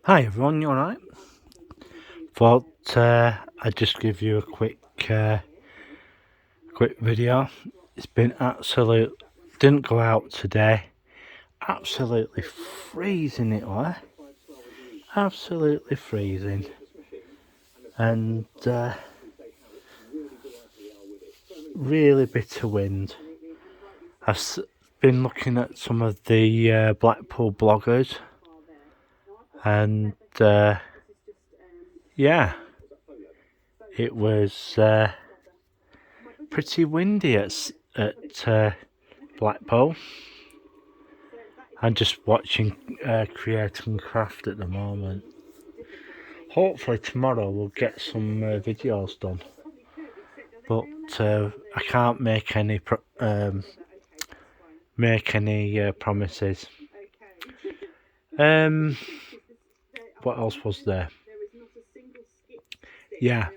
Hi everyone, you alright? Thought I'd just give you a quick video. It's been didn't go out today. Absolutely freezing it was. Absolutely freezing. And really bitter wind. I've been looking at some of the Blackpool bloggers and yeah, it was pretty windy at Blackpool. I'm just watching Create and Craft at the moment. Hopefully tomorrow we'll get some videos done, but I can't make any promises. What else was there? Yeah,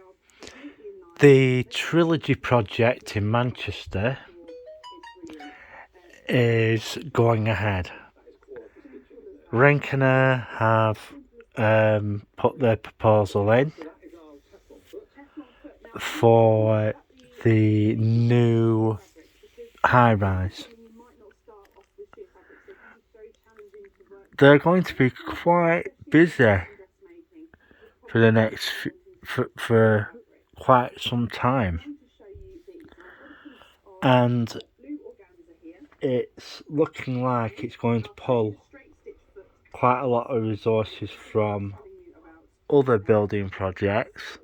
the Trilogy project in Manchester is going ahead. Renkena have put their proposal in for the new high-rise. They're going to be quite busy for the next for quite some time, and it's looking like it's going to pull quite a lot of resources from other building projects.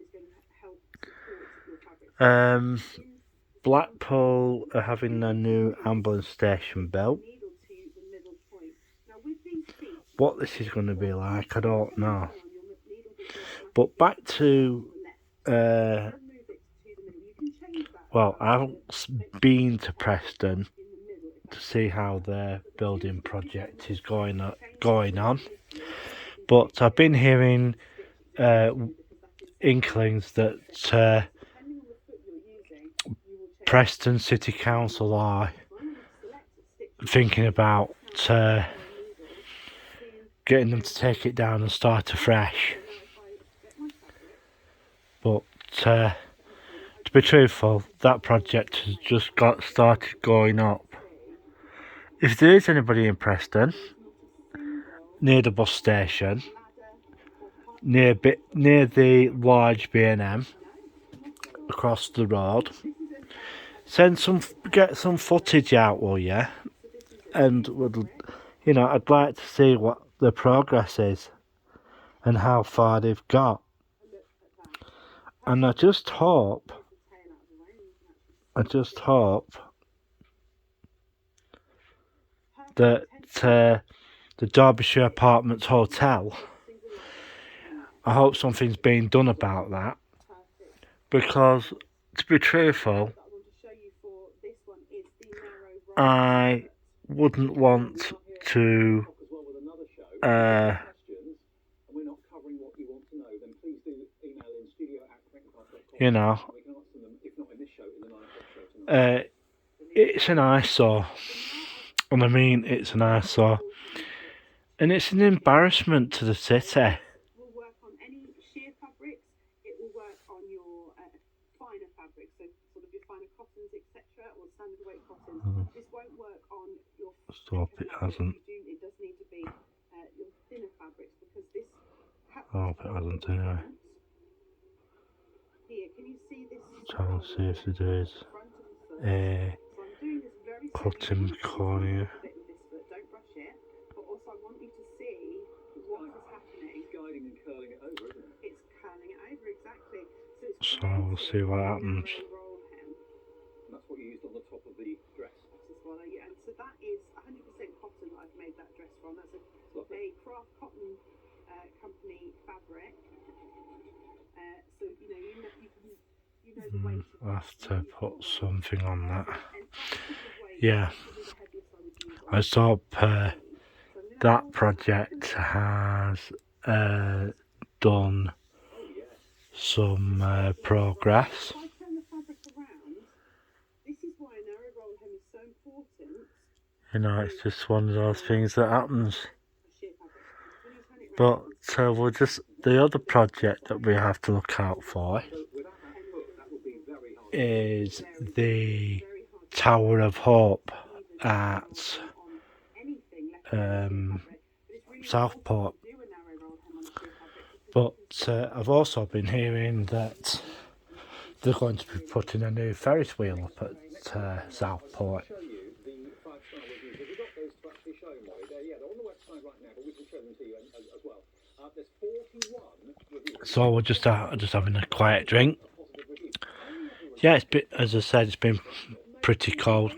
Blackpool are having a new ambulance station built. What this is going to be like, I don't know. But back to well, I haven't been to Preston to see how their building project is going on, but I've been hearing inklings that Preston City Council are thinking about getting them to take it down and start afresh. But to be truthful, that project has just got started going up. If there is anybody in Preston near the bus station, near the large B&M across the road, get some footage out, will you? And I'd like to see what the progress is and how far they've got. And I just hope that the Derbyshire Apartments Hotel, I hope something's being done about that, because to be truthful, I wouldn't want to it's an eyesore, and I mean it's an eyesore, and it's an embarrassment to the city. Stop, it hasn't. I hope it hasn't anyway. Trying to see if there is a cutting corner. So we'll see what happens. That's what you used on the top of the dress. And so that is 100% cotton that I've made that dress from. That's a craft cotton company fabric. So you know the way. I'll have to put something on that. Yeah, I saw that project has done some progress. It's just one of those things that happens. But So we'll just, the other project that we have to look out for is the Tower of Hope at Southport. But I've also been hearing that they're going to be putting a new Ferris wheel up at Southport. So we're just having a quiet drink. Yeah, as I said, it's been pretty cold.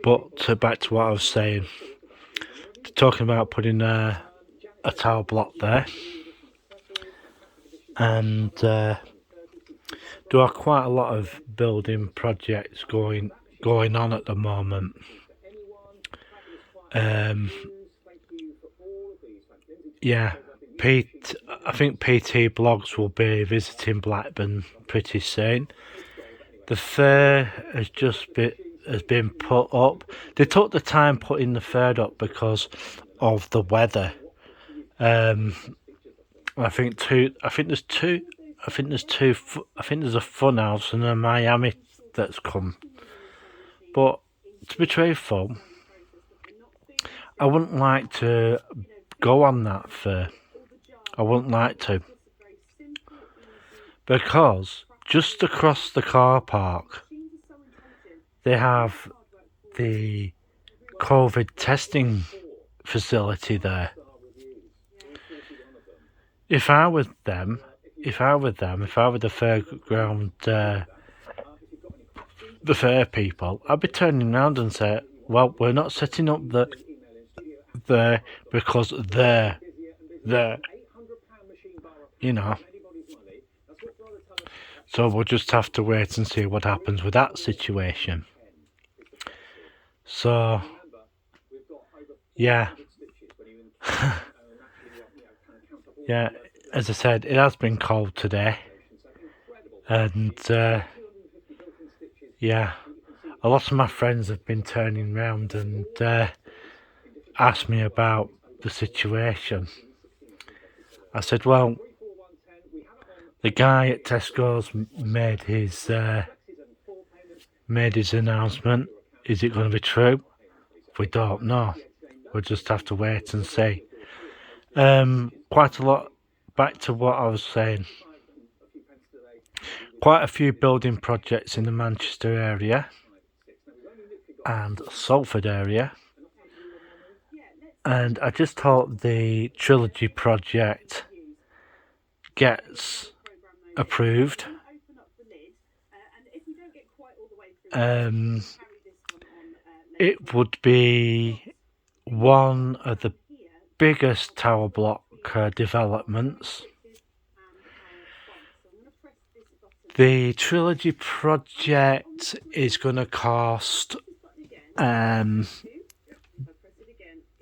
But back to what I was saying, talking about putting a tower block there, and there are quite a lot of building projects going on at the moment. Yeah, I think PT Blogs will be visiting Blackburn pretty soon. The fair has been put up. They took the time putting the fair up because of the weather. I think there's a fun house and a Miami that's come. But to be truthful, I wouldn't like to go on that fair. I wouldn't like to, because just across the car park they have the COVID testing facility there. If I were the fairground, the fair people, I'd be turning around and say, well, we're not setting up there because they're there, you know. So we'll just have to wait and see what happens with that situation. So, yeah. Yeah, as I said, it has been cold today. And, yeah, a lot of my friends have been turning round and asked me about the situation. I said, well, the guy at Tesco's made his announcement. Is it going to be true? We don't know. We'll just have to wait and see. Quite a lot, back to what I was saying, quite a few building projects in the Manchester area and Salford area, and I just hope the Trilogy project gets approved. It would be one of the biggest tower block developments. The Trilogy project is going to cost, well,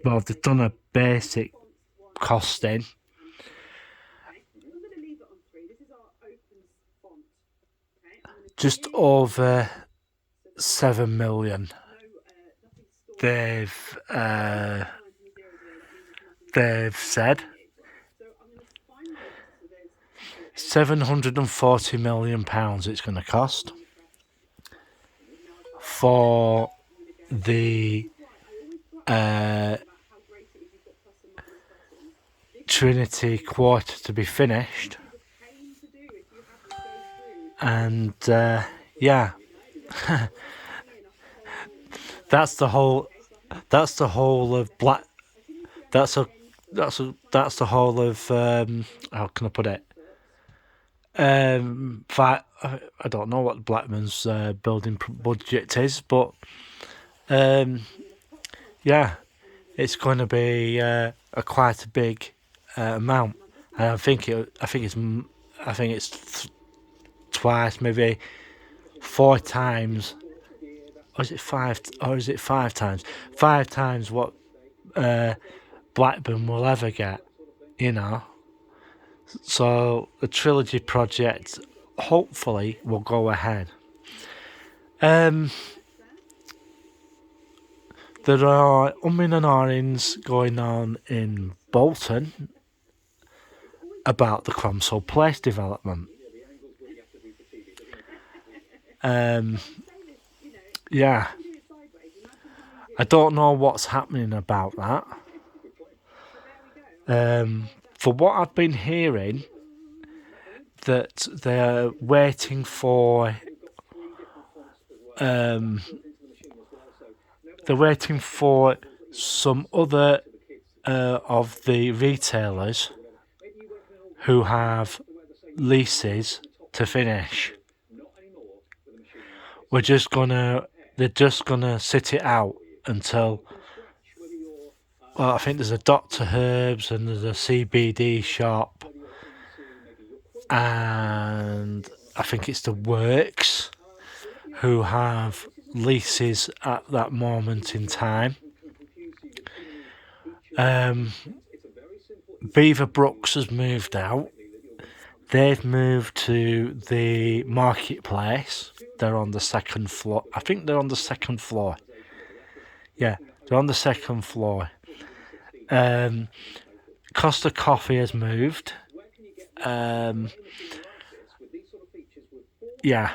they've done a basic costing, just over 7 million. They've said £740 million it's going to cost for the Trinity Quarter to be finished, and yeah. That's the whole of Black. That's the whole of how can I put it? I don't know what Blackman's building budget is, but yeah, it's going to be quite a big amount, and I think it's twice, maybe 4 times. Or is it 5 times? 5 times what Blackburn will ever get, you know. So the Trilogy project hopefully will go ahead. There are and ahrings going on in Bolton about the Cromsall Place development. Yeah, I don't know what's happening about that. For what I've been hearing, that they're waiting for some other of the retailers who have leases to finish. They're just gonna sit it out until, well, I think there's a Dr. Herbs and there's a CBD shop, and I think it's the Works who have leases at that moment in time. Beaver Brooks has moved out. They've moved to the marketplace. They're on the second floor. I think they're on the second floor. Yeah, they're on the second floor. Costa Coffee has moved. Yeah.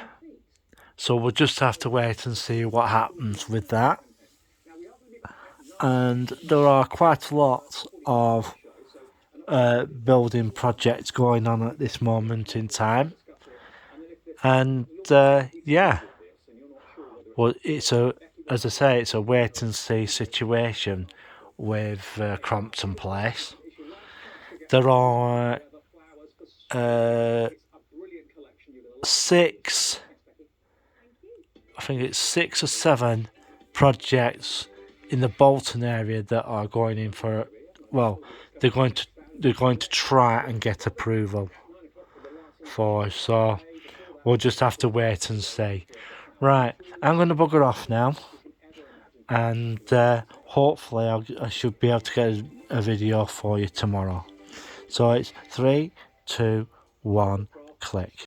So we'll just have to wait and see what happens with that. And there are quite a lot of building projects going on at this moment in time. And yeah, well, it's as I say, it's a wait and see situation with Crompton Place. There are 6 or 7 projects in the Bolton area that are going in for, well, they're going to try and get approval for. So we'll just have to wait and see. Right, I'm going to bugger off now, and hopefully I should be able to get a video for you tomorrow. So it's 3, 2, 1, click.